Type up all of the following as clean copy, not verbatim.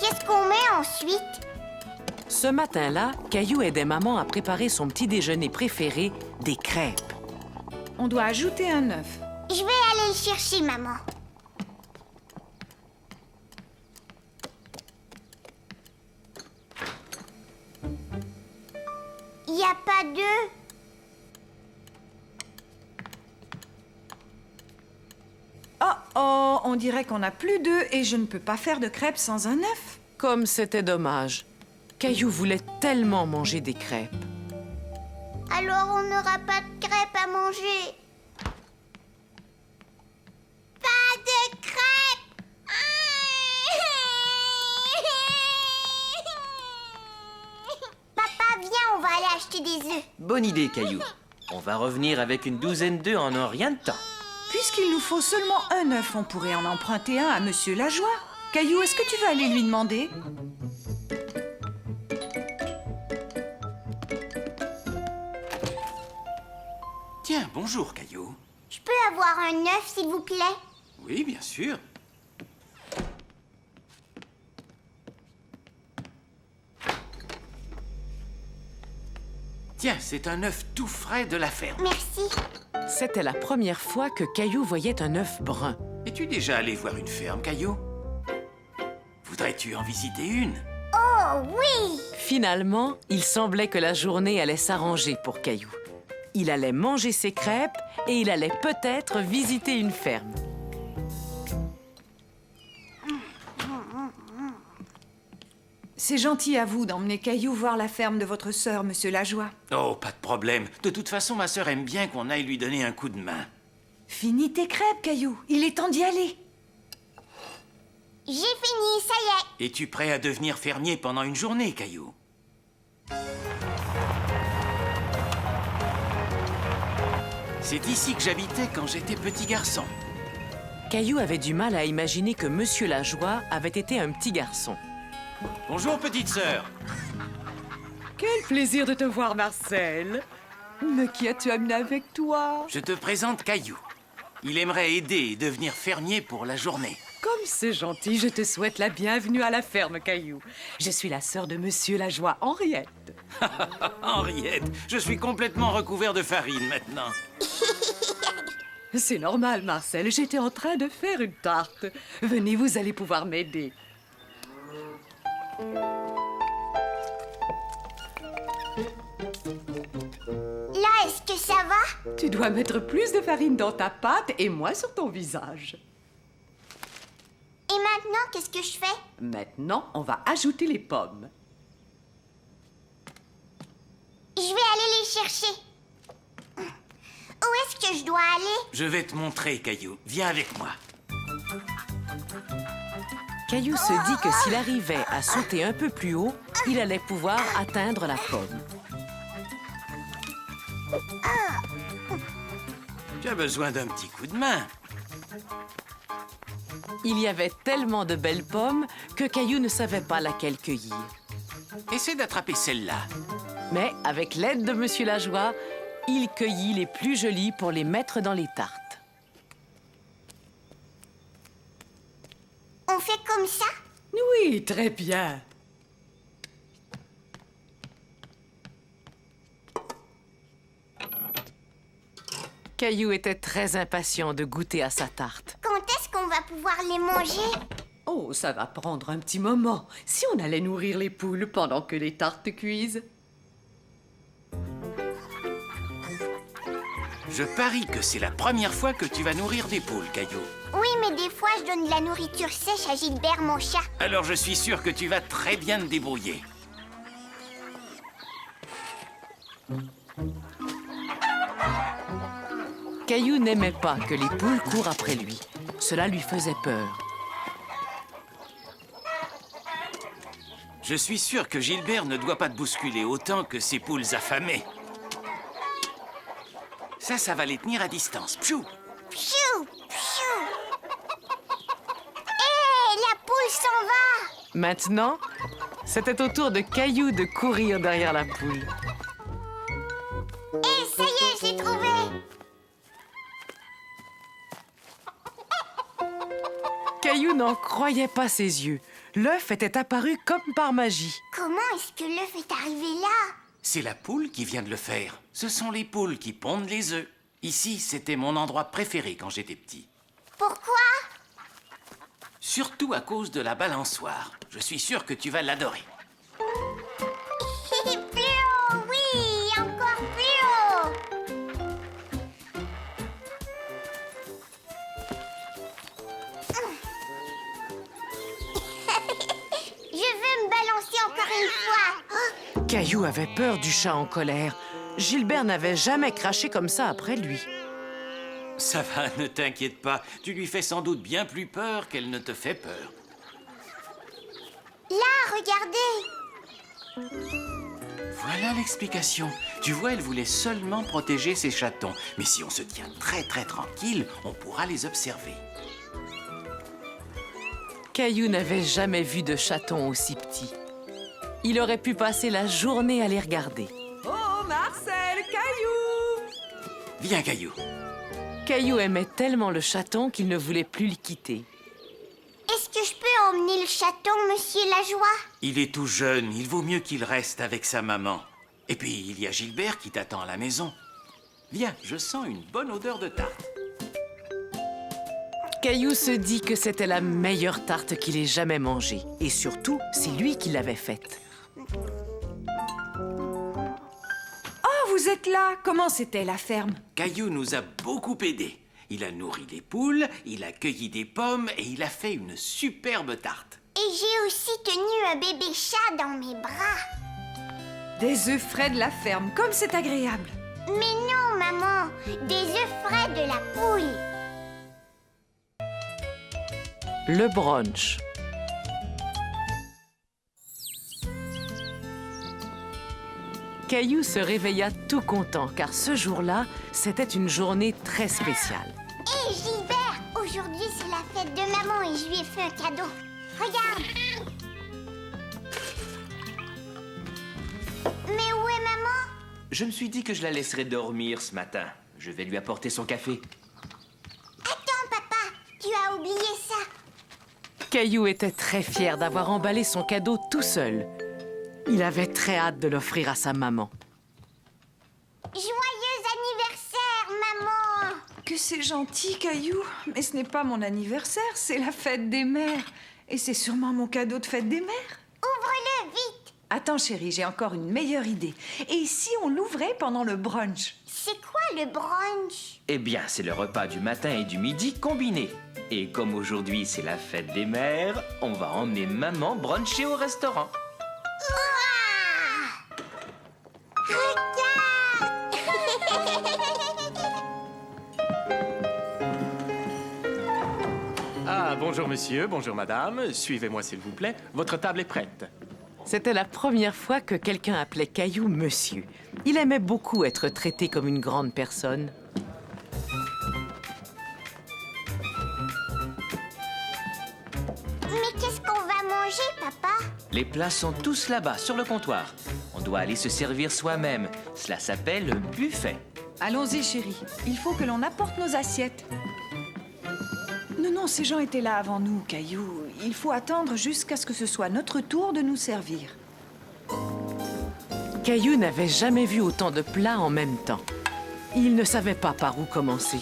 qu'est-ce qu'on met ensuite? Ce matin-là, Caillou aidait maman à préparer son petit déjeuner préféré, des crêpes. On doit ajouter un œuf. Je vais aller le chercher, maman. Il n'y a pas d'œuf. Oh, on dirait qu'on n'a plus d'œufs et je ne peux pas faire de crêpes sans un œuf. Comme c'était dommage. Caillou voulait tellement manger des crêpes. Alors on n'aura pas de crêpes à manger. Pas de crêpes. Papa, viens, on va aller acheter des œufs. Bonne idée, Caillou. On va revenir avec une douzaine d'œufs en un rien de temps. Puisqu'il nous faut seulement un œuf, on pourrait en emprunter un à Monsieur Lajoie. Caillou, est-ce que tu vas aller lui demander? Tiens, bonjour, Caillou. Je peux avoir un œuf, s'il vous plaît? Oui, bien sûr. Tiens, c'est un œuf tout frais de la ferme. Merci. C'était la première fois que Caillou voyait un œuf brun. Es-tu déjà allé voir une ferme, Caillou? Voudrais-tu en visiter une? Oh, oui! Finalement, il semblait que la journée allait s'arranger pour Caillou. Il allait manger ses crêpes et il allait peut-être visiter une ferme. C'est gentil à vous d'emmener Caillou voir la ferme de votre sœur, Monsieur Lajoie. Oh, pas de problème. De toute façon, ma sœur aime bien qu'on aille lui donner un coup de main. Finis tes crêpes, Caillou. Il est temps d'y aller. J'ai fini, ça y est. Es-tu prêt à devenir fermier pendant une journée, Caillou? C'est ici que j'habitais quand j'étais petit garçon. Caillou avait du mal à imaginer que Monsieur Lajoie avait été un petit garçon. Bonjour, petite sœur. Quel plaisir de te voir, Marcel. Mais qui as-tu amené avec toi? Je te présente Caillou. Il aimerait aider et devenir fermier pour la journée. Comme c'est gentil, je te souhaite la bienvenue à la ferme, Caillou. Je suis la sœur de Monsieur Lajoie, Henriette. Henriette, je suis complètement recouvert de farine maintenant. C'est normal, Marcel, j'étais en train de faire une tarte. Venez, vous allez pouvoir m'aider. Là, est-ce que ça va? Tu dois mettre plus de farine dans ta pâte et moins sur ton visage. Et maintenant, qu'est-ce que je fais? Maintenant, on va ajouter les pommes. Je vais aller les chercher. Où est-ce que je dois aller? Je vais te montrer, Caillou. Viens avec moi. Caillou se dit que s'il arrivait à sauter un peu plus haut, il allait pouvoir atteindre la pomme. Tu as besoin d'un petit coup de main. Il y avait tellement de belles pommes que Caillou ne savait pas laquelle cueillir. Essaie d'attraper celle-là. Mais avec l'aide de Monsieur Lajoie, il cueillit les plus jolies pour les mettre dans les tartes. On fait comme ça? Oui, très bien. Caillou était très impatient de goûter à sa tarte. Quand est-ce qu'on va pouvoir les manger? Oh, ça va prendre un petit moment. Si on allait nourrir les poules pendant que les tartes cuisent. Je parie que c'est la première fois que tu vas nourrir des poules, Caillou. Oui, mais des fois, je donne de la nourriture sèche à Gilbert, mon chat. Alors je suis sûr que tu vas très bien te débrouiller. Caillou n'aimait pas que les poules courent après lui. Cela lui faisait peur. Je suis sûr que Gilbert ne doit pas te bousculer autant que ces poules affamées. Ça va les tenir à distance. Pfiou! Pfiou! Pfiou! Hé, la poule s'en va! Maintenant, c'était au tour de Caillou de courir derrière la poule. Hé, ça y est, je l'ai trouvé! Caillou n'en croyait pas ses yeux. L'œuf était apparu comme par magie. Comment est-ce que l'œuf est arrivé là? C'est la poule qui vient de le faire. Ce sont les poules qui pondent les œufs. Ici, c'était mon endroit préféré quand j'étais petit. Pourquoi? Surtout à cause de la balançoire. Je suis sûr que tu vas l'adorer. Plus haut, oui, encore plus haut. Je veux me balancer encore une fois. Caillou avait peur du chat en colère. Gilbert n'avait jamais craché comme ça après lui. Ça va, ne t'inquiète pas. Tu lui fais sans doute bien plus peur qu'elle ne te fait peur. Là, regardez. Voilà l'explication. Tu vois, elle voulait seulement protéger ses chatons. Mais si on se tient très tranquille, on pourra les observer. Caillou n'avait jamais vu de chaton aussi petit. Il aurait pu passer la journée à les regarder. Oh, Marcel, Caillou! Viens, Caillou. Caillou aimait tellement le chaton qu'il ne voulait plus le quitter. Est-ce que je peux emmener le chaton, monsieur Lajoie? Il est tout jeune, il vaut mieux qu'il reste avec sa maman. Et puis, il y a Gilbert qui t'attend à la maison. Viens, je sens une bonne odeur de tarte. Caillou se dit que c'était la meilleure tarte qu'il ait jamais mangée. Et surtout, c'est lui qui l'avait faite. Oh, vous êtes là! Comment c'était la ferme? Caillou nous a beaucoup aidés. Il a nourri les poules, il a cueilli des pommes et il a fait une superbe tarte. Et j'ai aussi tenu un bébé chat dans mes bras. Des œufs frais de la ferme, comme c'est agréable. Mais non, maman, des œufs frais de la poule. Le brunch. Caillou se réveilla tout content car ce jour-là, c'était une journée très spéciale. Hé, Gilbert, aujourd'hui c'est la fête de maman et je lui ai fait un cadeau. Regarde. Mais où est maman? Je me suis dit que je la laisserais dormir ce matin. Je vais lui apporter son café. Attends, papa, tu as oublié ça. Caillou était très fier d'avoir emballé son cadeau tout seul. Il avait très hâte de l'offrir à sa maman. Joyeux anniversaire, maman. Que c'est gentil, Caillou. Mais ce n'est pas mon anniversaire, c'est la fête des mères. Et c'est sûrement mon cadeau de fête des mères. Ouvre-le vite. Attends, chérie, j'ai encore une meilleure idée. Et si on l'ouvrait pendant le brunch? C'est quoi le brunch? Eh bien, c'est le repas du matin et du midi combiné. Et comme aujourd'hui c'est la fête des mères, on va emmener maman bruncher au restaurant. Ah, bonjour monsieur, bonjour madame. Suivez-moi s'il vous plaît. Votre table est prête. C'était la première fois que quelqu'un appelait Caillou monsieur. Il aimait beaucoup être traité comme une grande personne. Mais qu'est-ce qu'on va manger, papa? Les plats sont tous là-bas, sur le comptoir. On doit aller se servir soi-même. Cela s'appelle le buffet. Allons-y, chérie. Il faut que l'on apporte nos assiettes. Non, ces gens étaient là avant nous, Caillou. Il faut attendre jusqu'à ce que ce soit notre tour de nous servir. Caillou n'avait jamais vu autant de plats en même temps. Il ne savait pas par où commencer.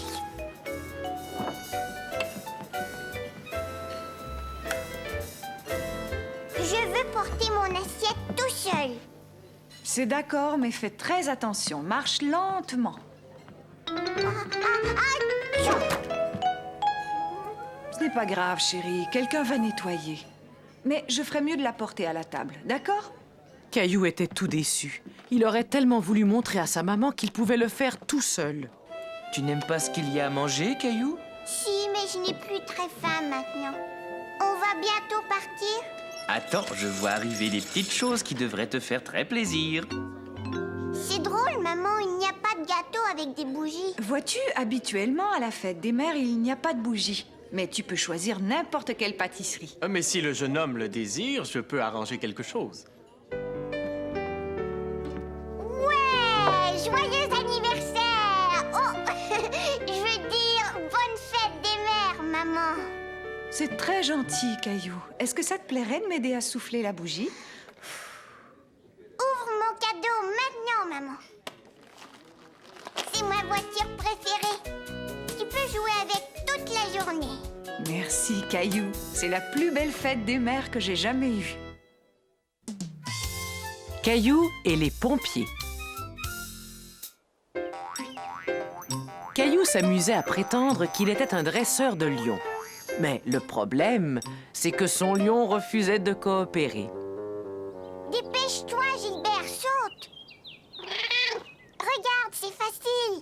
Je veux porter mon assiette tout seul. C'est d'accord, mais fais très attention. Marche lentement. Ce n'est pas grave, chérie. Quelqu'un va nettoyer. Mais je ferais mieux de la porter à la table, d'accord? Caillou était tout déçu. Il aurait tellement voulu montrer à sa maman qu'il pouvait le faire tout seul. Tu n'aimes pas ce qu'il y a à manger, Caillou? Si, mais je n'ai plus très faim maintenant. On va bientôt partir? Attends, je vois arriver des petites choses qui devraient te faire très plaisir. C'est drôle, maman, il n'y a pas de gâteau avec des bougies. Vois-tu, habituellement, à la fête des mères, il n'y a pas de bougie. Mais tu peux choisir n'importe quelle pâtisserie. Mais si le jeune homme le désire, je peux arranger quelque chose. Ouais, joyeux anniversaire! Oh, je veux dire bonne fête des mères, maman. C'est très gentil, Caillou. Est-ce que ça te plairait de m'aider à souffler la bougie? Ouvre mon cadeau maintenant, maman. C'est ma voiture préférée. Tu peux jouer avec toute la journée. Merci, Caillou. C'est la plus belle fête des mères que j'ai jamais eue. Caillou et les pompiers. Caillou s'amusait à prétendre qu'il était un dresseur de lions. Mais le problème, c'est que son lion refusait de coopérer. Dépêche-toi, Gilbert, saute. Regarde, c'est facile.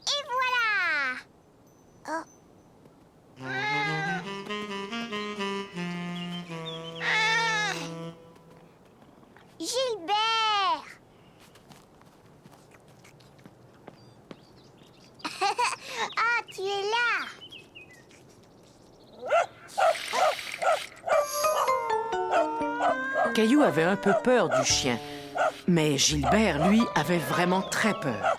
Et voilà. Oh. Ah. Gilbert. Ah, tu es là. Caillou avait un peu peur du chien, mais Gilbert, lui, avait vraiment très peur.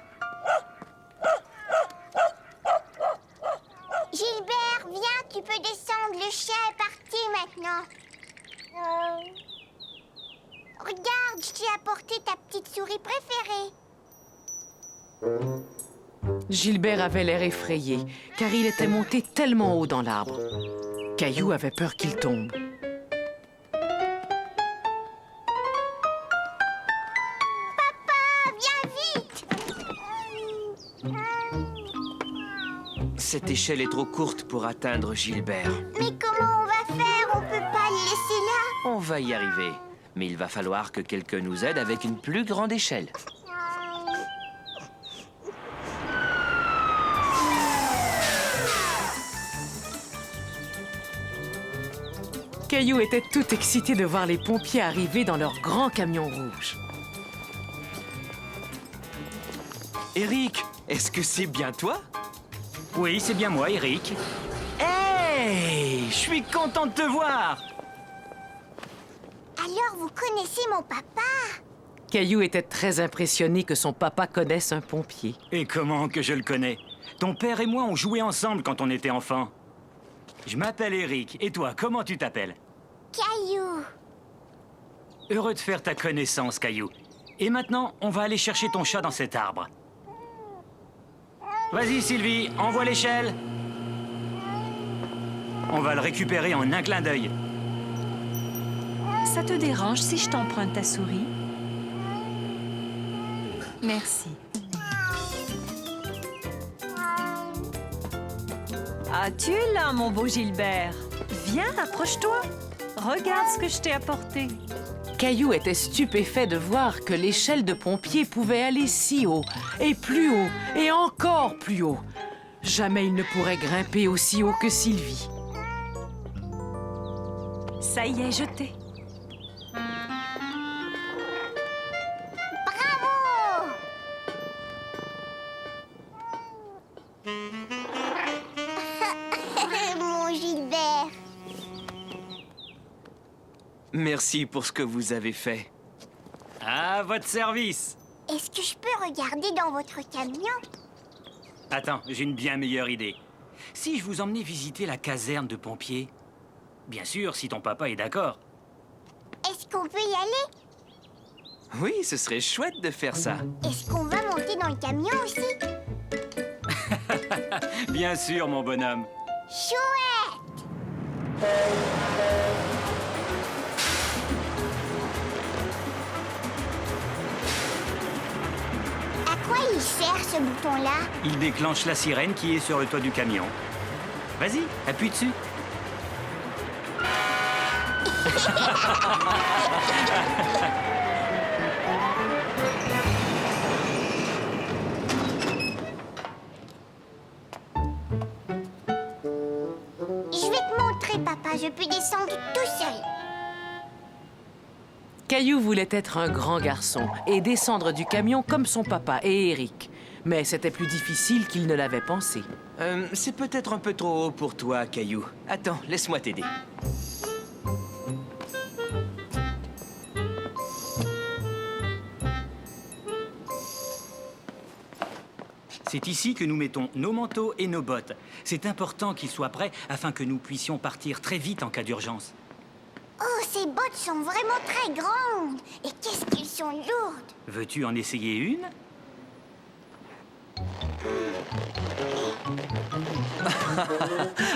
Gilbert, viens, tu peux descendre. Le chien est parti maintenant. Regarde, je t'ai apporté ta petite souris préférée. Gilbert avait l'air effrayé, car il était monté tellement haut dans l'arbre. Caillou avait peur qu'il tombe. Viens vite. Cette échelle est trop courte pour atteindre Gilbert. Mais comment on va faire? On peut pas le laisser là. On va y arriver. Mais il va falloir que quelqu'un nous aide avec une plus grande échelle. Caillou était tout excité de voir les pompiers arriver dans leur grand camion rouge. Eric, est-ce que c'est bien toi? Oui, c'est bien moi, Eric. Hey! Je suis content de te voir! Alors vous connaissez mon papa? Caillou était très impressionné que son papa connaisse un pompier. Et comment que je le connais? Ton père et moi, on jouait ensemble quand on était enfants. Je m'appelle Eric. Et toi, comment tu t'appelles? Caillou. Heureux de faire ta connaissance, Caillou. Et maintenant, on va aller chercher ton chat dans cet arbre. Vas-y, Sylvie, envoie l'échelle. On va le récupérer en un clin d'œil. Ça te dérange si je t'emprunte ta souris? Merci. Ah, tu es là, mon beau Gilbert. Viens, approche-toi. Regarde ce que je t'ai apporté. Caillou était stupéfait de voir que l'échelle de pompier pouvait aller si haut, et plus haut, et encore plus haut. Jamais il ne pourrait grimper aussi haut que Sylvie. Ça y est, je t'ai. Bravo. Mon Gilbert. Merci pour ce que vous avez fait. À votre service. Est-ce que je peux regarder dans votre camion? Attends, j'ai une bien meilleure idée. Si je vous emmenais visiter la caserne de pompiers? Bien sûr, si ton papa est d'accord. Est-ce qu'on peut y aller? Oui, ce serait chouette de faire ça. Est-ce qu'on va monter dans le camion aussi? Bien sûr, mon bonhomme. Chouette! À quoi il sert ce bouton-là? Il déclenche la sirène qui est sur le toit du camion. Vas-y, appuie dessus. Je vais te montrer, papa. Je peux descendre tout seul. Caillou voulait être un grand garçon et descendre du camion comme son papa et Eric. Mais c'était plus difficile qu'il ne l'avait pensé. C'est peut-être un peu trop haut pour toi, Caillou. Attends, laisse-moi t'aider. C'est ici que nous mettons nos manteaux et nos bottes. C'est important qu'ils soient prêts afin que nous puissions partir très vite en cas d'urgence. Oh, ces bottes sont vraiment très grandes. Et qu'est-ce qu'elles sont lourdes. Veux-tu en essayer une?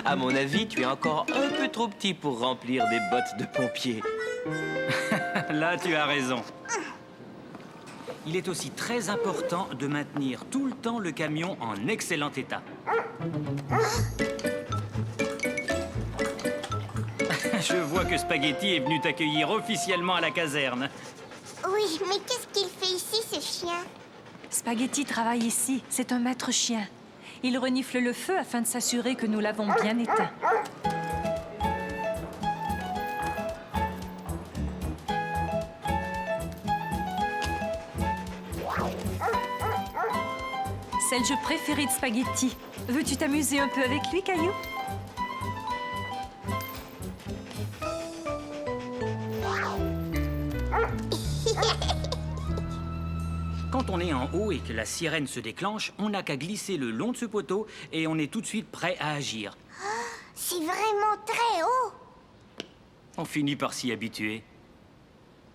À mon avis, tu es encore un peu trop petit pour remplir des bottes de pompier. Là, tu as raison. Il est aussi très important de maintenir tout le temps le camion en excellent état. Je vois que Spaghetti est venu t'accueillir officiellement à la caserne. Oui, mais qu'est-ce qu'il fait ici, ce chien? Spaghetti travaille ici. C'est un maître chien. Il renifle le feu afin de s'assurer que nous l'avons bien éteint. C'est le jeu préféré de Spaghetti. Veux-tu t'amuser un peu avec lui, Caillou? Quand on est en haut et que la sirène se déclenche, on n'a qu'à glisser le long de ce poteau et on est tout de suite prêt à agir. C'est vraiment très haut. On finit par s'y habituer.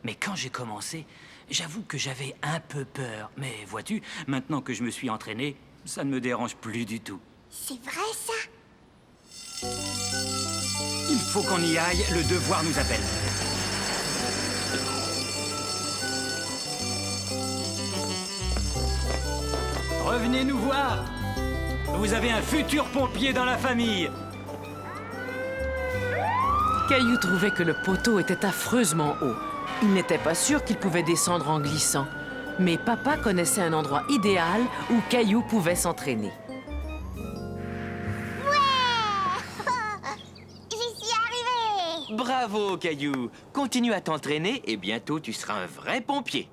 Mais quand j'ai commencé, j'avoue que j'avais un peu peur. Mais vois-tu, maintenant que je me suis entraîné, ça ne me dérange plus du tout. C'est vrai, ça? Il faut qu'on y aille, le devoir nous appelle. Revenez nous voir. Vous avez un futur pompier dans la famille. Caillou trouvait que le poteau était affreusement haut. Il n'était pas sûr qu'il pouvait descendre en glissant. Mais papa connaissait un endroit idéal où Caillou pouvait s'entraîner. J'y suis arrivée. Bravo, Caillou. Continue à t'entraîner et bientôt tu seras un vrai pompier.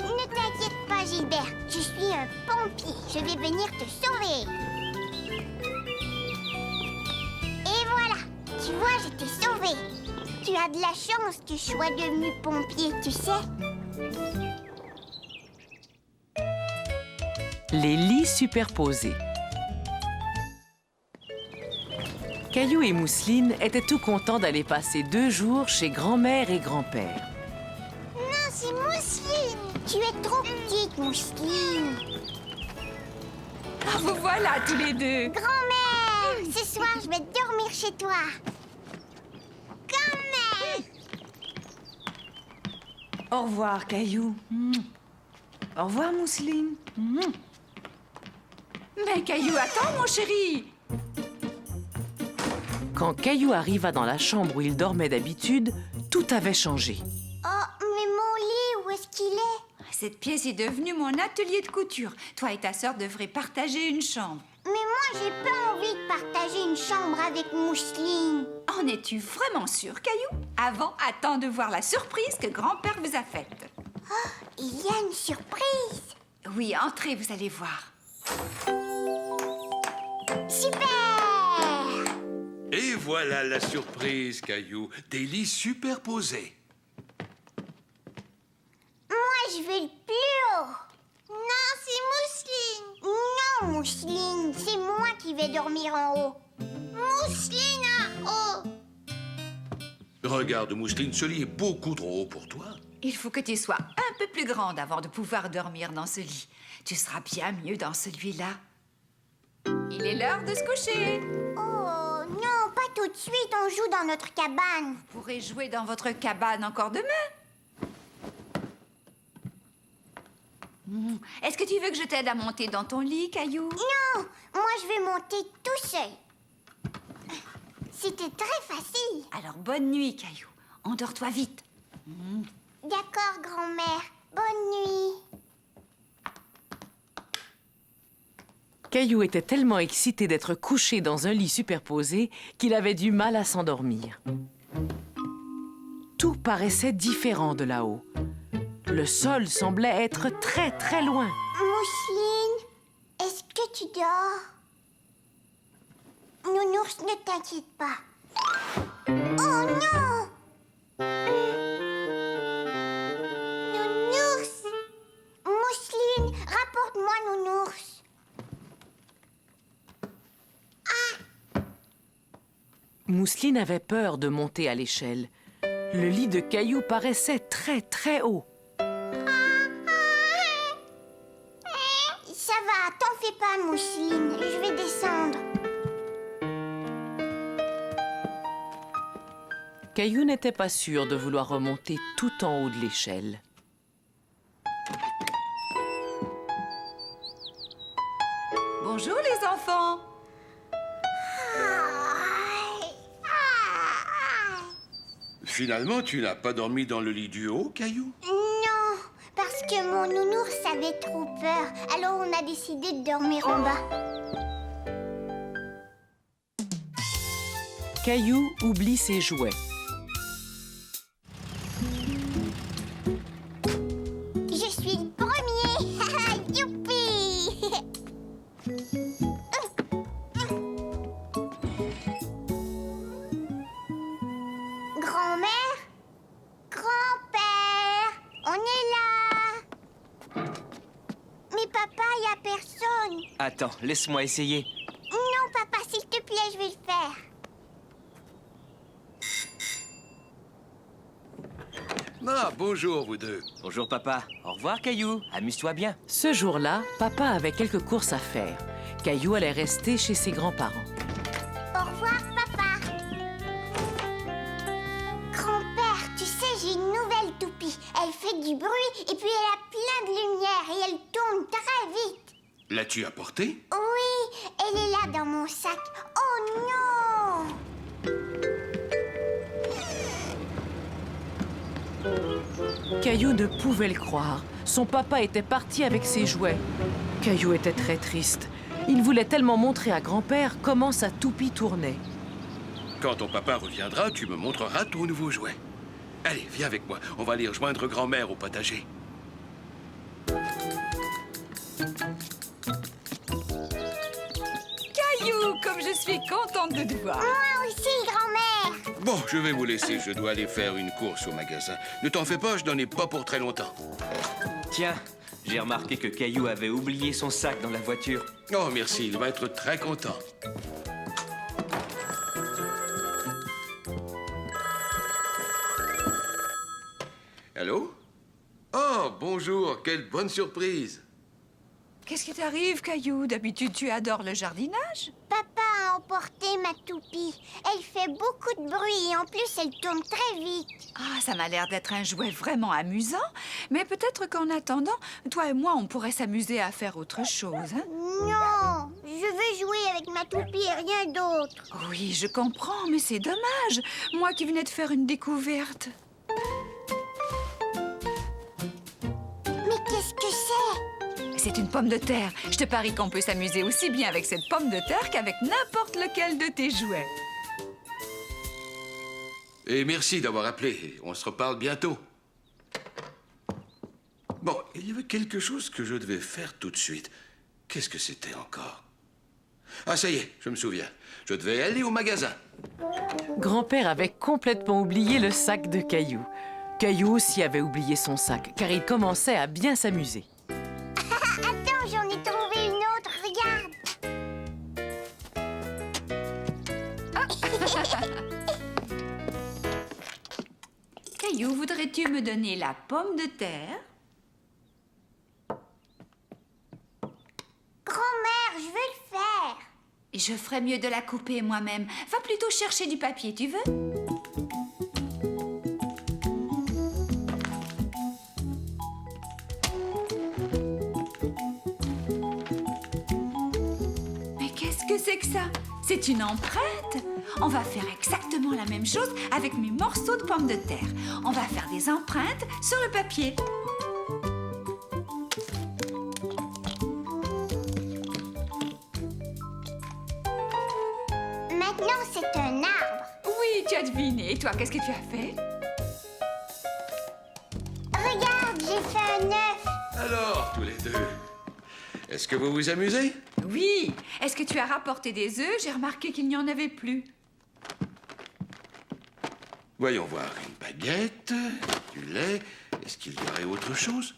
Ne t'inquiète pas, Gilbert. Je suis un pompier. Je vais venir te sauver. Et voilà. Tu vois, je t'ai sauvé. Tu as de la chance que je sois devenu pompier, tu sais. Les lits superposés. Caillou et Mousseline étaient tout contents d'aller passer 2 jours chez grand-mère et grand-père. Non, c'est Mousseline. Tu es trop petite, Mousseline. Ah, vous voilà tous les deux. Grand-mère, ce soir, je vais dormir chez toi. Grand-mère. Au revoir, Caillou. Au revoir, Mousseline. Mais Caillou, attends, mon chéri. Quand Caillou arriva dans la chambre où il dormait d'habitude, tout avait changé. Oh, mais mon lit, où est-ce qu'il est? Cette pièce est devenue mon atelier de couture. Toi et ta sœur devraient partager une chambre. Mais moi, j'ai pas envie de partager une chambre avec Mousseline. En es-tu vraiment sûre, Caillou? Avant, attends de voir la surprise que grand-père vous a faite. Oh, il y a une surprise. Oui, entrez, vous allez voir. Super! Et voilà la surprise, Caillou. Des lits superposés. Moi, je veux le plus haut. Non, c'est Mousseline. Non, Mousseline, c'est moi qui vais dormir en haut. Mousseline en haut. Regarde, Mousseline, ce lit est beaucoup trop haut pour toi. Il faut que tu sois un peu plus grande avant de pouvoir dormir dans ce lit. Tu seras bien mieux dans celui-là. Il est l'heure de se coucher. Oh, non, pas tout de suite, on joue dans notre cabane. Vous pourrez jouer dans votre cabane encore demain. Est-ce que tu veux que je t'aide à monter dans ton lit, Caillou? Non, moi je vais monter tout seul. C'était très facile. Alors bonne nuit, Caillou. Endors-toi vite. D'accord, grand-mère. Bonne nuit. Caillou était tellement excité d'être couché dans un lit superposé qu'il avait du mal à s'endormir. Tout paraissait différent de là-haut. Le sol semblait être très, très loin. Mousseline, est-ce que tu dors? Nounours, ne t'inquiète pas. Oh non! Nounours! Mousseline, Mousseline avait peur de monter à l'échelle. Le lit de Caillou paraissait très, très haut. Ça va, t'en fais pas, Mousseline. Je vais descendre. Caillou n'était pas sûr de vouloir remonter tout en haut de l'échelle. Bonjour les enfants. Finalement, tu n'as pas dormi dans le lit du haut, Caillou? Non, parce que mon nounours avait trop peur. Alors on a décidé de dormir en bas. Caillou oublie ses jouets. Je suis le premier. Youpi. Grand-mère? Grand-père? On est là. Mais papa, il n'y a personne. Attends, laisse-moi essayer. Non, papa, s'il te plaît, je vais le faire. Ah, bonjour, vous deux. Bonjour papa. Au revoir Caillou. Amuse-toi bien. Ce jour-là, papa avait quelques courses à faire. Caillou allait rester chez ses grands-parents. Au revoir, papa. Grand-père, tu sais, j'ai une nouvelle toupie. Elle fait du bruit et puis elle a plein de lumière et elle tourne très vite. L'as-tu apportée? Oui, elle est là dans mon sac. Oh non! Caillou ne pouvait le croire. Son papa était parti avec ses jouets. Caillou était très triste. Il voulait tellement montrer à grand-père comment sa toupie tournait. Quand ton papa reviendra, tu me montreras ton nouveau jouet. Allez, viens avec moi. On va aller rejoindre grand-mère au potager. Caillou, comme je suis contente de te voir. Moi aussi, grand-mère. Bon, je vais vous laisser. Je dois aller faire une course au magasin. Ne t'en fais pas, je n'en ai pas pour très longtemps. Tiens, j'ai remarqué que Caillou avait oublié son sac dans la voiture. Oh, merci. Il va être très content. Allô? Oh, bonjour. Quelle bonne surprise. Qu'est-ce qui t'arrive, Caillou? D'habitude, tu adores le jardinage. Papa a emporté ma toupie. Elle fait beaucoup de bruit et en plus, elle tourne très vite. Ah, ça m'a l'air d'être un jouet vraiment amusant. Mais peut-être qu'en attendant, toi et moi, on pourrait s'amuser à faire autre chose, hein? Non, je veux jouer avec ma toupie et rien d'autre. Oui, je comprends, mais c'est dommage. Moi qui venais de faire une découverte. Mais qu'est-ce que c'est? C'est une pomme de terre. Je te parie qu'on peut s'amuser aussi bien avec cette pomme de terre qu'avec n'importe lequel de tes jouets. Et merci d'avoir appelé. On se reparle bientôt. Bon, il y avait quelque chose que je devais faire tout de suite. Qu'est-ce que c'était encore? Ah, ça y est, je me souviens. Je devais aller au magasin. Grand-père avait complètement oublié le sac de Caillou. Caillou aussi avait oublié son sac, car il commençait à bien s'amuser. Attends, j'en ai trouvé une autre, regarde. Caillou, voudrais-tu me donner la pomme de terre? Grand-mère, je veux le faire. Je ferais mieux de la couper moi-même. Va plutôt chercher du papier, tu veux? Mais qu'est-ce que c'est que ça? C'est une empreinte. On va faire exactement la même chose avec mes morceaux de pommes de terre. On va faire des empreintes sur le papier. Maintenant, c'est un arbre. Oui, tu as deviné. Et toi, qu'est-ce que tu as fait? Regarde, j'ai fait un œuf. Alors, tous les deux, est-ce que vous vous amusez? Oui. Est-ce que tu as rapporté des œufs? J'ai remarqué qu'il n'y en avait plus. Voyons voir. Une baguette, du lait. Est-ce qu'il y aurait autre chose?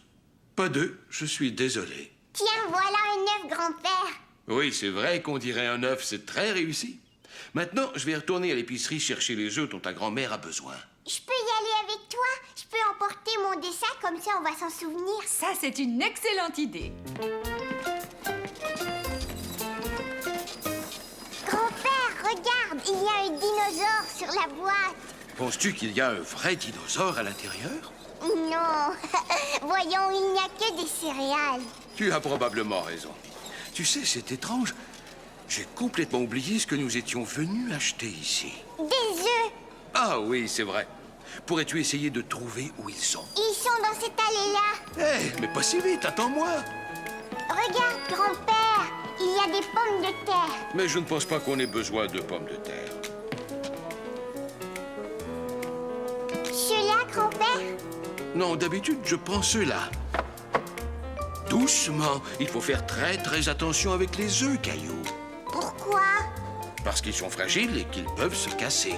Pas d'œufs, je suis désolé. Tiens, voilà un œuf, grand-père. Oui, c'est vrai qu'on dirait un œuf, c'est très réussi. Maintenant, je vais retourner à l'épicerie chercher les œufs dont ta grand-mère a besoin. Je peux y aller avec toi? Je peux emporter mon dessin, comme ça on va s'en souvenir. Ça, c'est une excellente idée. Grand-père, regarde, il y a un dinosaure sur la boîte. Penses-tu qu'il y a un vrai dinosaure à l'intérieur? Non, voyons, il n'y a que des céréales. Tu as probablement raison. Tu sais, c'est étrange. J'ai complètement oublié ce que nous étions venus acheter ici. Des œufs. Ah oui, c'est vrai. Pourrais-tu essayer de trouver où ils sont? Ils sont dans cette allée-là. Hé, mais pas si vite, attends-moi. Regarde, grand-père, il y a des pommes de terre. Mais je ne pense pas qu'on ait besoin de pommes de terre. Ceux-là, grand-père? Non, d'habitude, je prends ceux-là. Doucement. Il faut faire très attention avec les œufs, Caillou. Pourquoi? Parce qu'ils sont fragiles et qu'ils peuvent se casser.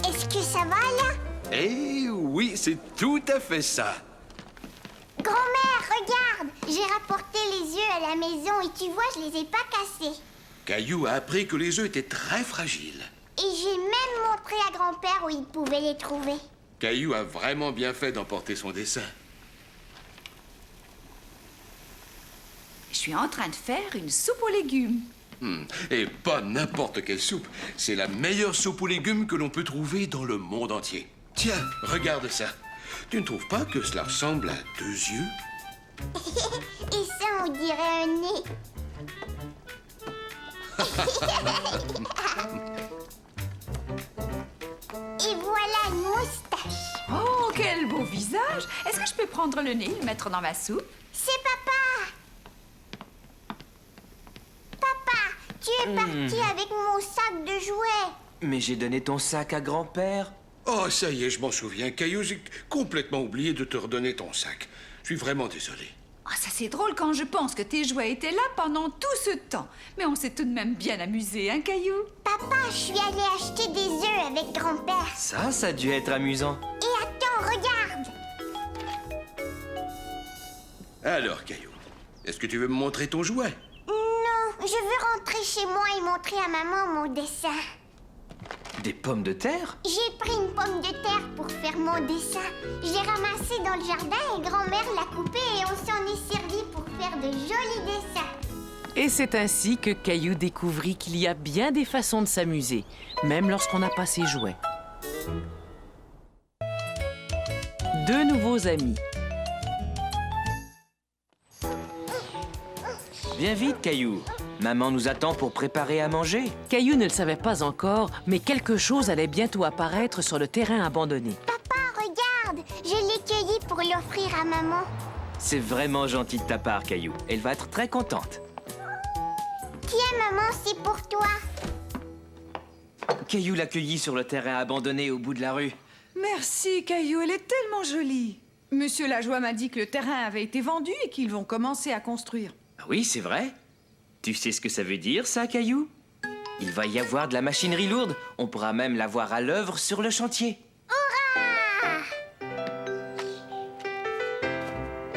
Est-ce que ça va, là? Eh oui, c'est tout à fait ça. Grand-mère, regarde! J'ai rapporté les œufs à la maison et tu vois, je les ai pas cassés. Caillou a appris que les œufs étaient très fragiles. Et j'ai même montré à grand-père où il pouvait les trouver. Caillou a vraiment bien fait d'emporter son dessin. Je suis en train de faire une soupe aux légumes. Et pas n'importe quelle soupe. C'est la meilleure soupe aux légumes que l'on peut trouver dans le monde entier. Tiens, regarde ça. Tu ne trouves pas que cela ressemble à 2 yeux? Et ça, on dirait un nez. Et voilà une moustache. Oh, quel beau visage! Est-ce que je peux prendre le nez et le mettre dans ma soupe? C'est papa. Papa, tu es parti avec mon sac de jouets. Mais j'ai donné ton sac à grand-père. Oh, ça y est, je m'en souviens. Caillou, j'ai complètement oublié de te redonner ton sac. Je suis vraiment désolé. Oh, ça c'est drôle quand je pense que tes jouets étaient là pendant tout ce temps. Mais on s'est tout de même bien amusé, hein, Caillou? Papa, je suis allée acheter des œufs avec grand-père. Ça a dû être amusant. Et attends, regarde. Alors, Caillou, est-ce que tu veux me montrer ton jouet? Non, je veux rentrer chez moi et montrer à maman mon dessin. Des pommes de terre? J'ai pris une pomme de terre pour faire mon dessin. J'ai ramassé dans le jardin et grand-mère l'a coupé et on s'en est servi pour faire de jolis dessins. Et c'est ainsi que Caillou découvrit qu'il y a bien des façons de s'amuser, même lorsqu'on n'a pas ses jouets. 2 nouveaux amis. Viens vite, Caillou. Maman nous attend pour préparer à manger. Caillou ne le savait pas encore, mais quelque chose allait bientôt apparaître sur le terrain abandonné. Papa, regarde, je l'ai cueilli pour l'offrir à maman. C'est vraiment gentil de ta part, Caillou. Elle va être très contente. Tiens, maman, c'est pour toi. Caillou l'a cueillie sur le terrain abandonné au bout de la rue. Merci, Caillou, elle est tellement jolie. Monsieur Lajoie m'a dit que le terrain avait été vendu et qu'ils vont commencer à construire. Ah oui, c'est vrai. Tu sais ce que ça veut dire, ça, Caillou? Il va y avoir de la machinerie lourde. On pourra même la voir à l'œuvre sur le chantier. Hurrah!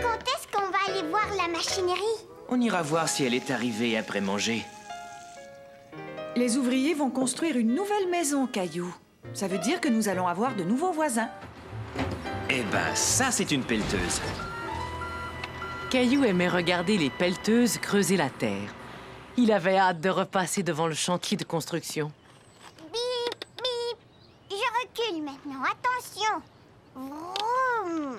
Quand est-ce qu'on va aller voir la machinerie? On ira voir si elle est arrivée après manger. Les ouvriers vont construire une nouvelle maison, Caillou. Ça veut dire que nous allons avoir de nouveaux voisins. Eh ben, ça, c'est une pelleteuse. Caillou aimait regarder les pelleteuses creuser la terre. Il avait hâte de repasser devant le chantier de construction. Bip, bip. Je recule maintenant. Attention. Vroom.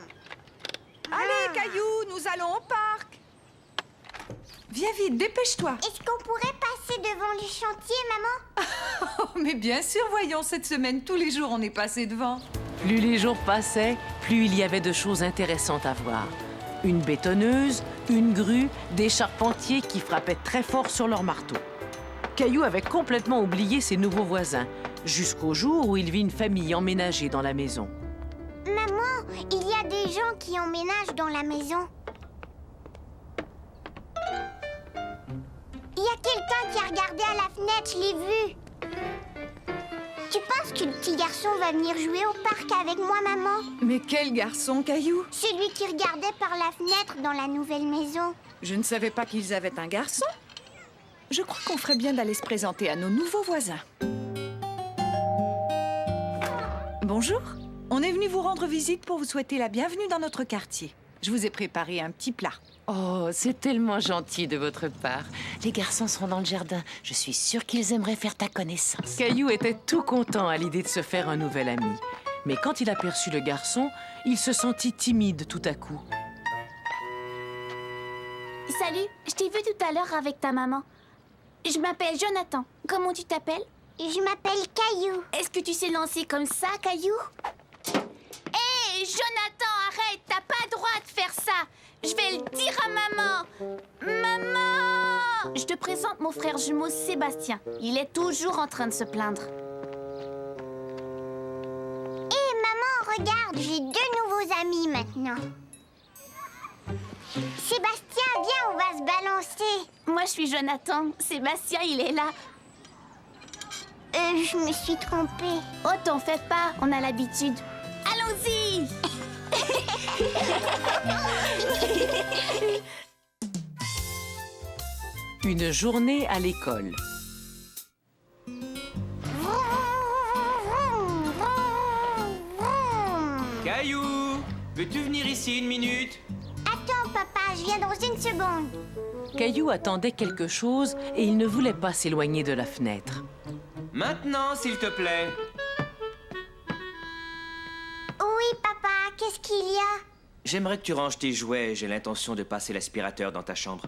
Allez, Caillou, nous allons au parc. Viens vite, dépêche-toi. Est-ce qu'on pourrait passer devant le chantier, maman? Oh, mais bien sûr, voyons, cette semaine, tous les jours, on est passé devant. Plus les jours passaient, plus il y avait de choses intéressantes à voir. Une bétonneuse, une grue, des charpentiers qui frappaient très fort sur leur marteau. Caillou avait complètement oublié ses nouveaux voisins, jusqu'au jour où il vit une famille emménager dans la maison. Maman, il y a des gens qui emménagent dans la maison. Il y a quelqu'un qui a regardé à la fenêtre, je l'ai vu. Tu penses que le petit garçon va venir jouer au parc avec moi, maman? Mais quel garçon, Caillou? Celui qui regardait par la fenêtre dans la nouvelle maison. Je ne savais pas qu'ils avaient un garçon. Je crois qu'on ferait bien d'aller se présenter à nos nouveaux voisins. Bonjour. On est venu vous rendre visite pour vous souhaiter la bienvenue dans notre quartier. Je vous ai préparé un petit plat. Oh, c'est tellement gentil de votre part. Les garçons seront dans le jardin. Je suis sûre qu'ils aimeraient faire ta connaissance. Caillou était tout content à l'idée de se faire un nouvel ami. Mais quand il aperçut le garçon, il se sentit timide tout à coup. Salut, je t'ai vu tout à l'heure avec ta maman. Je m'appelle Jonathan. Comment tu t'appelles? Je m'appelle Caillou. Est-ce que tu sais lancer comme ça, Caillou? Hé, Jonathan, arrête! T'as pas le droit de faire ça! Je vais le dire à maman! Maman! Je te présente mon frère jumeau Sébastien. Il est toujours en train de se plaindre. Hé, maman, regarde, j'ai 2 nouveaux amis maintenant. Sébastien, viens, on va se balancer. Moi, je suis Jonathan. Sébastien, il est là. Je me suis trompée. Oh, t'en fais pas, on a l'habitude. Allons-y! Une journée à l'école. Caillou, veux-tu venir ici 1 minute? Attends, papa, je viens dans 1 seconde. Caillou attendait quelque chose et il ne voulait pas s'éloigner de la fenêtre. Maintenant, s'il te plaît. Oui, papa, qu'est-ce qu'il y a? J'aimerais que tu ranges tes jouets. J'ai l'intention de passer l'aspirateur dans ta chambre.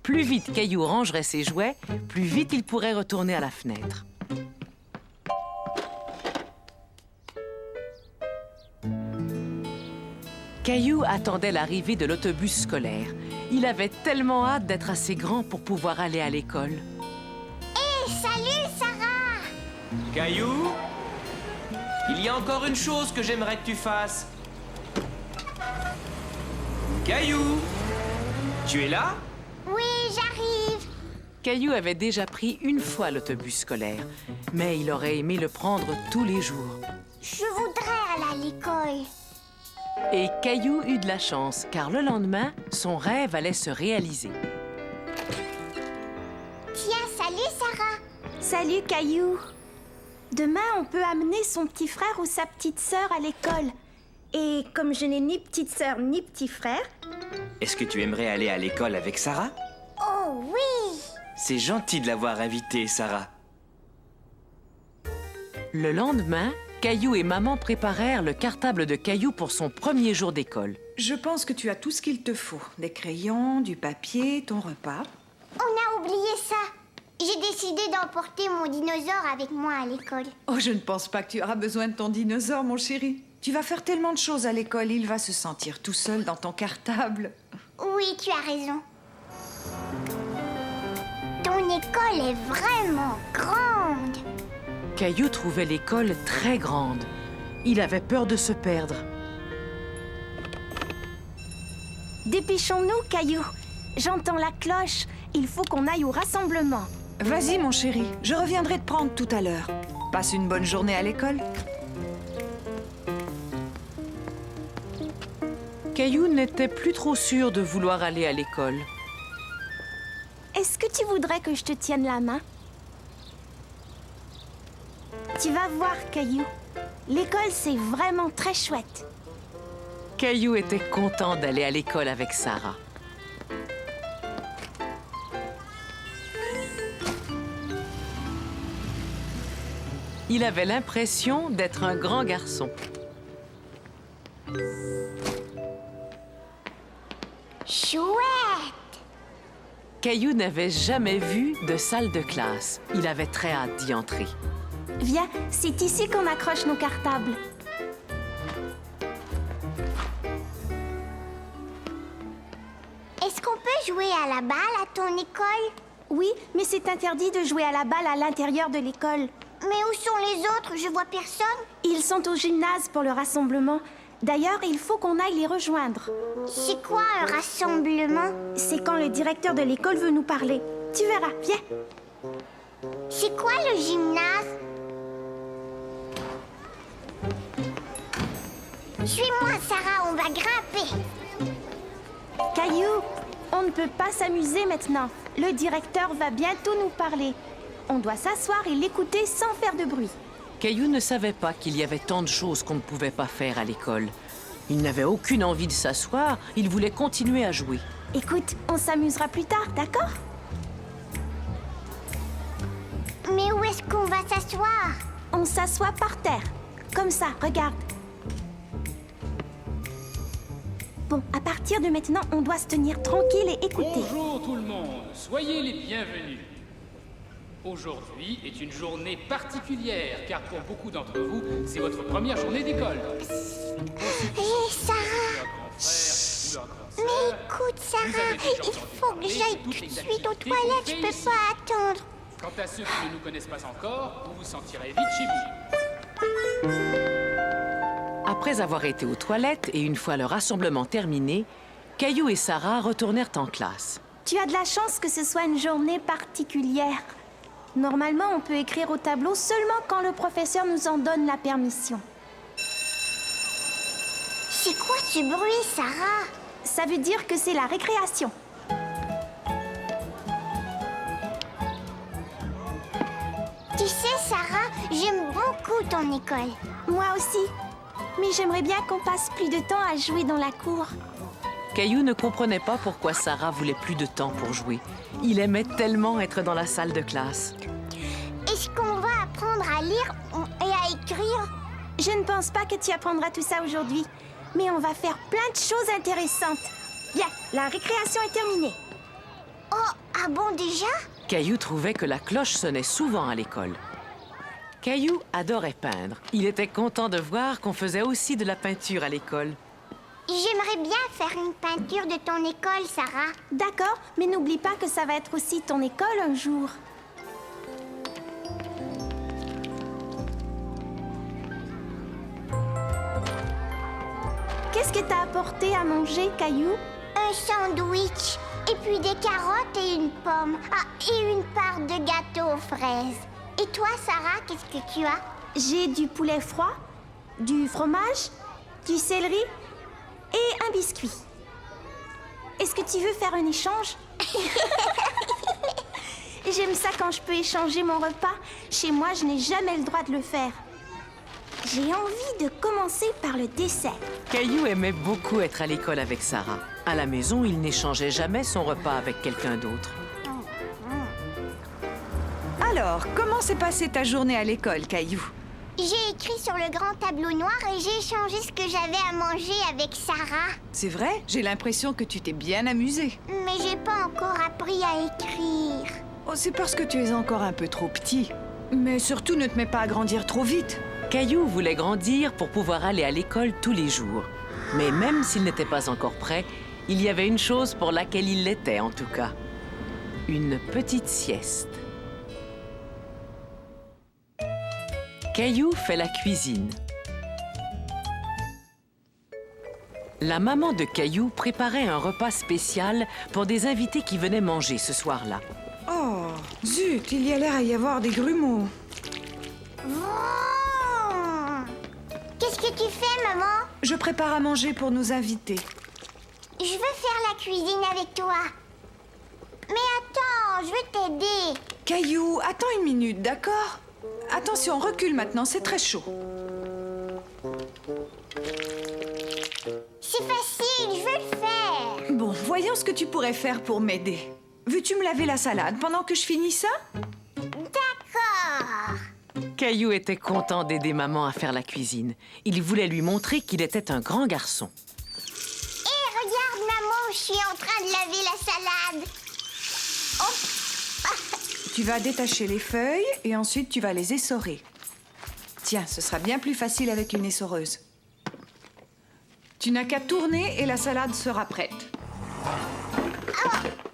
Plus vite Caillou rangerait ses jouets, plus vite il pourrait retourner à la fenêtre. Caillou attendait l'arrivée de l'autobus scolaire. Il avait tellement hâte d'être assez grand pour pouvoir aller à l'école. Hé, salut, Sarah! Caillou, il y a encore une chose que j'aimerais que tu fasses. Caillou, tu es là? Oui, j'arrive. Caillou avait déjà pris une fois l'autobus scolaire, mais il aurait aimé le prendre tous les jours. Je voudrais aller à l'école. Et Caillou eut de la chance, car le lendemain, son rêve allait se réaliser. Tiens, salut, Sarah. Salut, Caillou. Demain, on peut amener son petit frère ou sa petite sœur à l'école. Et comme je n'ai ni petite sœur ni petit frère... Est-ce que tu aimerais aller à l'école avec Sarah? Oh oui! C'est gentil de l'avoir invitée, Sarah. Le lendemain, Caillou et maman préparèrent le cartable de Caillou pour son premier jour d'école. Je pense que tu as tout ce qu'il te faut. Des crayons, du papier, ton repas. On a oublié ça. J'ai décidé d'emporter mon dinosaure avec moi à l'école. Oh, je ne pense pas que tu auras besoin de ton dinosaure, mon chéri. Tu vas faire tellement de choses à l'école, il va se sentir tout seul dans ton cartable. Oui, tu as raison. Ton école est vraiment grande. Caillou trouvait l'école très grande. Il avait peur de se perdre. Dépêchons-nous, Caillou. J'entends la cloche. Il faut qu'on aille au rassemblement. Vas-y, mon chéri. Je reviendrai te prendre tout à l'heure. Passe une bonne journée à l'école. Caillou n'était plus trop sûr de vouloir aller à l'école. Est-ce que tu voudrais que je te tienne la main? Tu vas voir, Caillou. L'école, c'est vraiment très chouette. Caillou était content d'aller à l'école avec Sarah. Il avait l'impression d'être un grand garçon. Chouette! Caillou n'avait jamais vu de salle de classe. Il avait très hâte d'y entrer. Viens, c'est ici qu'on accroche nos cartables. Est-ce qu'on peut jouer à la balle à ton école? Oui, mais c'est interdit de jouer à la balle à l'intérieur de l'école. Mais où sont les autres? Je vois personne. Ils sont au gymnase pour le rassemblement. D'ailleurs, il faut qu'on aille les rejoindre. C'est quoi un rassemblement? C'est quand le directeur de l'école veut nous parler. Tu verras, viens. C'est quoi le gymnase? Suis-moi, Sarah, on va grimper. Caillou, on ne peut pas s'amuser maintenant. Le directeur va bientôt nous parler. On doit s'asseoir et l'écouter sans faire de bruit. Caillou ne savait pas qu'il y avait tant de choses qu'on ne pouvait pas faire à l'école. Il n'avait aucune envie de s'asseoir, il voulait continuer à jouer. Écoute, on s'amusera plus tard, d'accord? Mais où est-ce qu'on va s'asseoir? On s'assoit par terre. Comme ça, regarde. Bon, à partir de maintenant, on doit se tenir tranquille et écouter. Bonjour tout le monde, soyez les bienvenus. Aujourd'hui est une journée particulière, car pour beaucoup d'entre vous, c'est votre première journée d'école. Hé, Sarah! Mais écoute, Sarah, il faut que j'aille tout de suite aux toilettes, je peux pas attendre. Quant à ceux qui ne nous connaissent pas encore, vous vous sentirez vite chez vous. Après avoir été aux toilettes et une fois le rassemblement terminé, Caillou et Sarah retournèrent en classe. Tu as de la chance que ce soit une journée particulière. Normalement, on peut écrire au tableau seulement quand le professeur nous en donne la permission. C'est quoi ce bruit, Sarah? Ça veut dire que c'est la récréation. Tu sais, Sarah, j'aime beaucoup ton école. Moi aussi. Mais j'aimerais bien qu'on passe plus de temps à jouer dans la cour. Caillou ne comprenait pas pourquoi Sarah voulait plus de temps pour jouer. Il aimait tellement être dans la salle de classe. Est-ce qu'on va apprendre à lire et à écrire? Je ne pense pas que tu apprendras tout ça aujourd'hui. Mais on va faire plein de choses intéressantes. Bien, la récréation est terminée. Oh, ah bon déjà? Caillou trouvait que la cloche sonnait souvent à l'école. Caillou adorait peindre. Il était content de voir qu'on faisait aussi de la peinture à l'école. J'aimerais bien faire une peinture de ton école, Sarah. D'accord, mais n'oublie pas que ça va être aussi ton école un jour. Qu'est-ce que t'as apporté à manger, Caillou? Un sandwich, et puis des carottes et une pomme. Ah, et une part de gâteau aux fraises. Et toi, Sarah, qu'est-ce que tu as? J'ai du poulet froid, du fromage, du céleri et un biscuit. Est-ce que tu veux faire un échange? J'aime ça quand je peux échanger mon repas. Chez moi, je n'ai jamais le droit de le faire. J'ai envie de commencer par le dessert. Caillou aimait beaucoup être à l'école avec Sarah. À la maison, il n'échangeait jamais son repas avec quelqu'un d'autre. Alors, comment s'est passée ta journée à l'école, Caillou? J'ai écrit sur le grand tableau noir et j'ai échangé ce que j'avais à manger avec Sarah. C'est vrai? J'ai l'impression que tu t'es bien amusée. Mais j'ai pas encore appris à écrire. Oh, c'est parce que tu es encore un peu trop petit. Mais surtout, ne te mets pas à grandir trop vite. Caillou voulait grandir pour pouvoir aller à l'école tous les jours. Mais même s'il n'était pas encore prêt, il y avait une chose pour laquelle il l'était en tout cas. Une petite sieste. Caillou fait la cuisine. La maman de Caillou préparait un repas spécial pour des invités qui venaient manger ce soir-là. Oh, zut, il y a l'air à y avoir des grumeaux. Qu'est-ce que tu fais, maman? Je prépare à manger pour nos invités. Je veux faire la cuisine avec toi. Mais attends, je veux t'aider. Caillou, attends une minute, d'accord? Attention, recule maintenant, c'est très chaud. C'est facile, je veux le faire. Bon, voyons ce que tu pourrais faire pour m'aider. Veux-tu me laver la salade pendant que je finis ça? D'accord. Caillou était content d'aider maman à faire la cuisine. Il voulait lui montrer qu'il était un grand garçon. Hé, regarde, maman, je suis en train de laver la salade. Oh. Tu vas détacher les feuilles et ensuite tu vas les essorer. Tiens, ce sera bien plus facile avec une essoreuse. Tu n'as qu'à tourner et la salade sera prête.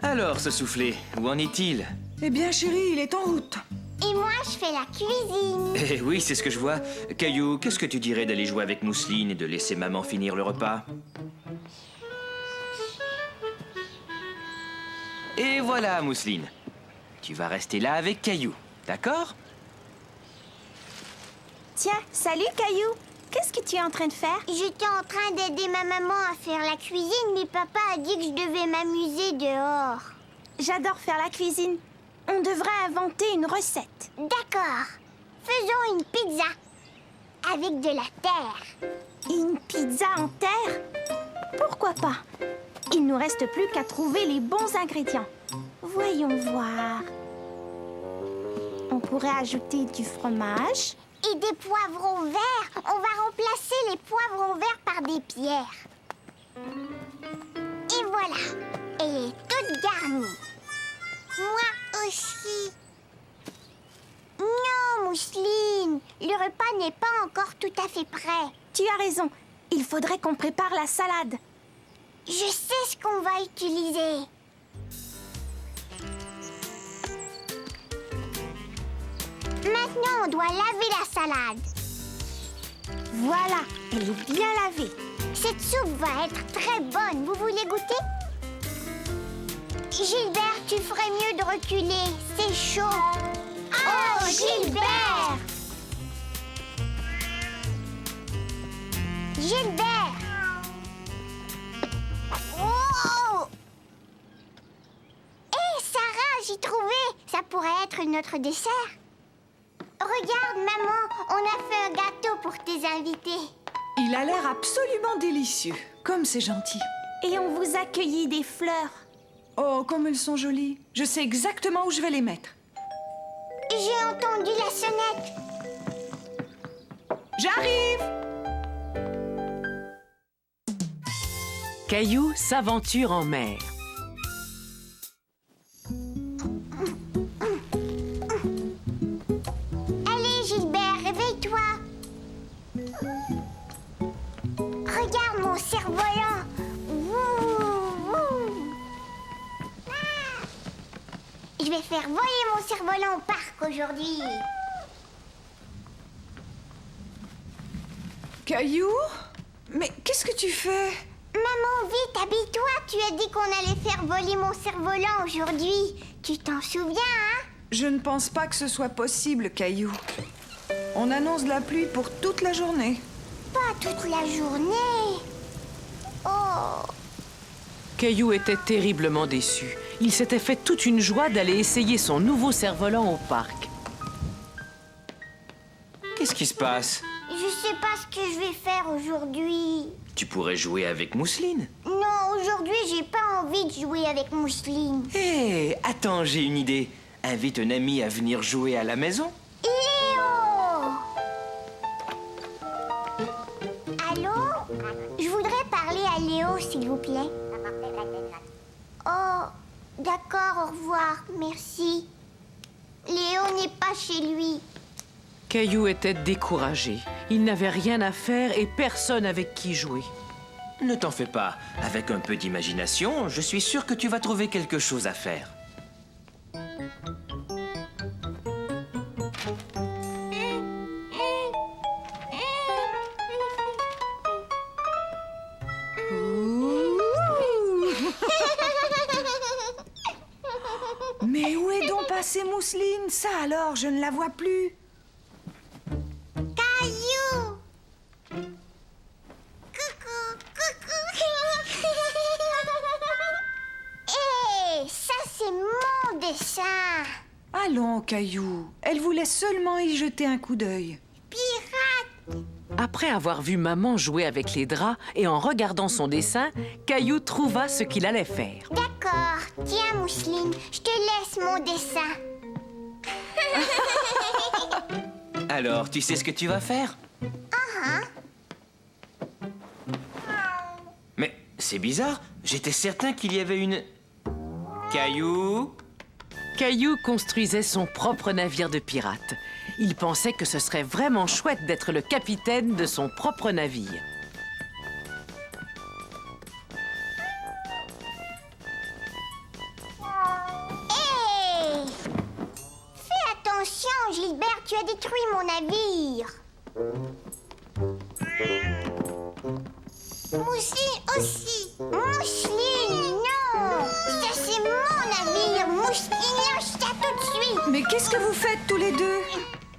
Alors, ce soufflé, où en est-il? Eh bien, chérie, il est en route. Et moi, je fais la cuisine. Eh oui, c'est ce que je vois. Caillou, qu'est-ce que tu dirais d'aller jouer avec Mousseline et de laisser maman finir le repas? Et voilà, Mousseline. Tu vas rester là avec Caillou, d'accord? Tiens, salut Caillou. Qu'est-ce que tu es en train de faire? J'étais en train d'aider ma maman à faire la cuisine, mais papa a dit que je devais m'amuser dehors. J'adore faire la cuisine. On devrait inventer une recette. D'accord. Faisons une pizza. Avec de la terre. Une pizza en terre? Pourquoi pas? Il nous reste plus qu'à trouver les bons ingrédients. Voyons voir. On pourrait ajouter du fromage. Et des poivrons verts. On va remplacer les poivrons verts par des pierres. Et voilà. Elle est toute garnie. Moi aussi. Non, Mousseline. Le repas n'est pas encore tout à fait prêt. Tu as raison. Il faudrait qu'on prépare la salade. Je sais ce qu'on va utiliser. Maintenant, on doit laver la salade. Voilà, elle est bien lavée. Cette soupe va être très bonne. Vous voulez goûter? Gilbert, tu ferais mieux de reculer. C'est chaud. Oh, Gilbert! Gilbert! Oh! Hé, Sarah, j'ai trouvé. Ça pourrait être notre dessert. Regarde, maman, on a fait un gâteau pour tes invités. Il a l'air absolument délicieux. Comme c'est gentil. Et on vous a cueilli des fleurs. Oh, comme elles sont jolies. Je sais exactement où je vais les mettre. J'ai entendu la sonnette. J'arrive! Caillou s'aventure en mer. Allez, Gilbert, réveille-toi. Regarde mon cerf-volant. Je vais faire voler mon cerf-volant au parc aujourd'hui. Caillou? Mais qu'est-ce que tu fais? Maman, vite, habille-toi. Tu as dit qu'on allait faire voler mon cerf-volant aujourd'hui. Tu t'en souviens, hein? Je ne pense pas que ce soit possible, Caillou. On annonce de la pluie pour toute la journée. Pas toute la journée. Oh! Caillou était terriblement déçu. Il s'était fait toute une joie d'aller essayer son nouveau cerf-volant au parc. Qu'est-ce qui se passe? Je sais pas ce que je vais faire aujourd'hui. Tu pourrais jouer avec Mousseline. Non, aujourd'hui, j'ai pas envie de jouer avec Mousseline. Hé, attends, j'ai une idée. Invite un ami à venir jouer à la maison. Léo! Allô? Je voudrais parler à Léo, s'il vous plaît. Oh, d'accord, au revoir, merci. Léo n'est pas chez lui. Caillou était découragé. Il n'avait rien à faire et personne avec qui jouer. Ne t'en fais pas. Avec un peu d'imagination, je suis sûr que tu vas trouver quelque chose à faire. Mais où est donc passée Mousseline? Ça alors, je ne la vois plus. Caillou! Coucou, coucou! Hé, ça c'est mon dessin! Allons, Caillou. Elle voulait seulement y jeter un coup d'œil. Pirate! Après avoir vu maman jouer avec les draps et en regardant son dessin, Caillou trouva ce qu'il allait faire. D'accord. Tiens, Mousseline, je te laisse mon dessin. Alors, tu sais ce que tu vas faire? Mais c'est bizarre. J'étais certain qu'il y avait une... Caillou? Caillou construisait son propre navire de pirate. Il pensait que ce serait vraiment chouette d'être le capitaine de son propre navire. Hé! Fais attention, Gilbert, tu as détruit mon navire. Mousseline aussi. Mousseline, non! Ça, c'est mon navire. Mousseline, lâche ça tout de suite. Mais qu'est-ce que vous faites tous les deux?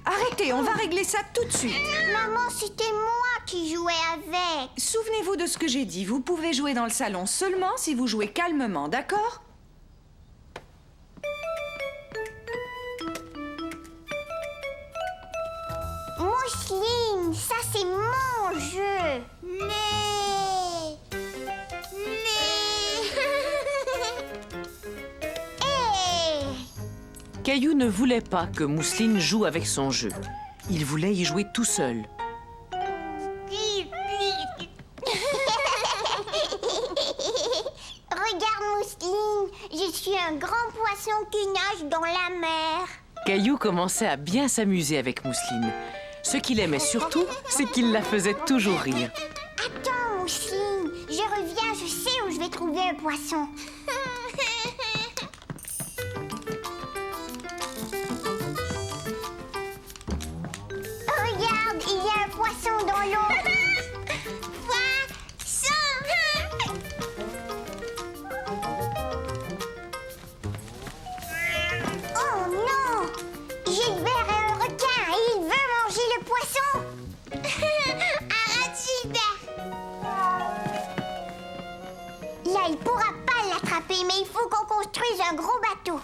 Arrêtez, on va régler ça tout de suite. Maman, c'était moi qui jouais avec. Souvenez-vous de ce que j'ai dit. Vous pouvez jouer dans le salon seulement si vous jouez calmement, d'accord? Mousseline, ça c'est mon jeu. Caillou ne voulait pas que Mousseline joue avec son jeu. Il voulait y jouer tout seul. Regarde Mousseline, je suis un grand poisson qui nage dans la mer. Caillou commençait à bien s'amuser avec Mousseline. Ce qu'il aimait surtout, c'est qu'il la faisait toujours rire. Attends Mousseline, je reviens, je sais où je vais trouver un poisson. Regarde, il y a un poisson dans l'eau. Oh non! Gilbert est un requin et il veut manger le poisson. Arrête Gilbert! Là, il pourra pas l'attraper, mais il faut qu'on construise un gros bateau.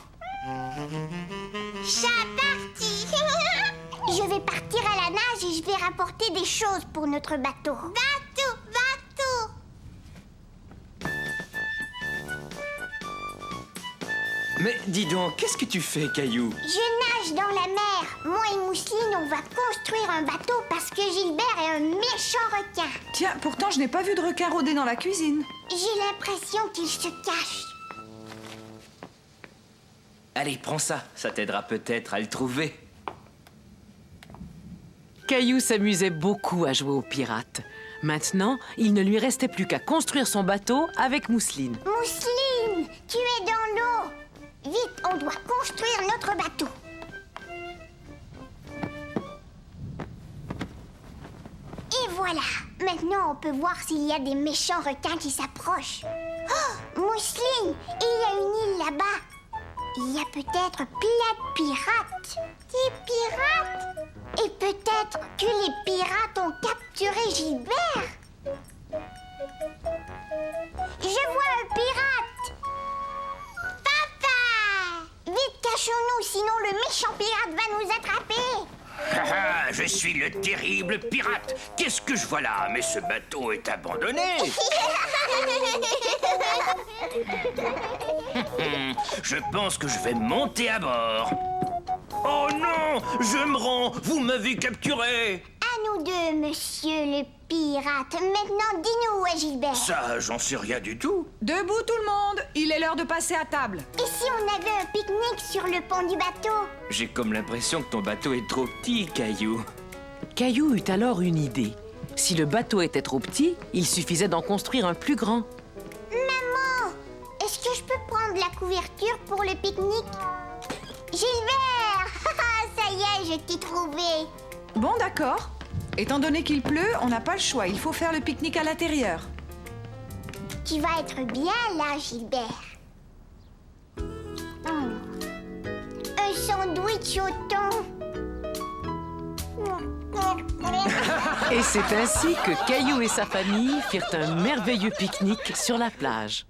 Chat parti! Je vais partir à la nage et je vais rapporter des choses pour notre bateau. Bateau! Mais dis donc, qu'est-ce que tu fais, Caillou? Je nage dans la mer. Moi et Mousseline, on va construire un bateau parce que Gilbert est un méchant requin. Tiens, pourtant, je n'ai pas vu de requin rôder dans la cuisine. J'ai l'impression qu'il se cache. Allez, prends ça. Ça t'aidera peut-être à le trouver. Caillou s'amusait beaucoup à jouer aux pirates. Maintenant, il ne lui restait plus qu'à construire son bateau avec Mousseline. Mousseline, tu es dans l'eau. Vite, on doit construire notre bateau. Et voilà. Maintenant, on peut voir s'il y a des méchants requins qui s'approchent. Oh, Mousseline, il y a une île là-bas. Il y a peut-être plein de pirates. Des pirates? Et peut-être que les pirates ont capturé Gilbert. Je vois un pirate. Papa! Vite, cachons-nous, sinon le méchant pirate va nous attraper. Je suis le terrible pirate. Qu'est-ce que je vois là? Mais ce bateau est abandonné. Je pense que je vais monter à bord. Oh non! Je me rends! Vous m'avez capturé! À nous deux, monsieur le pirate. Maintenant, dis-nous où est Gilbert. Ça, j'en sais rien du tout. Debout tout le monde, il est l'heure de passer à table. Et si on avait un pique-nique sur le pont du bateau? J'ai comme l'impression que ton bateau est trop petit, Caillou. Caillou eut alors une idée. Si le bateau était trop petit, il suffisait d'en construire un plus grand. Maman, est-ce que je peux prendre la couverture pour le pique-nique? Gilbert! Ça y est, je t'ai trouvé. Bon, d'accord. Étant donné qu'il pleut, on n'a pas le choix. Il faut faire le pique-nique à l'intérieur. Tu vas être bien là, Gilbert. Un sandwich au thon. Et c'est ainsi que Caillou et sa famille firent un merveilleux pique-nique sur la plage.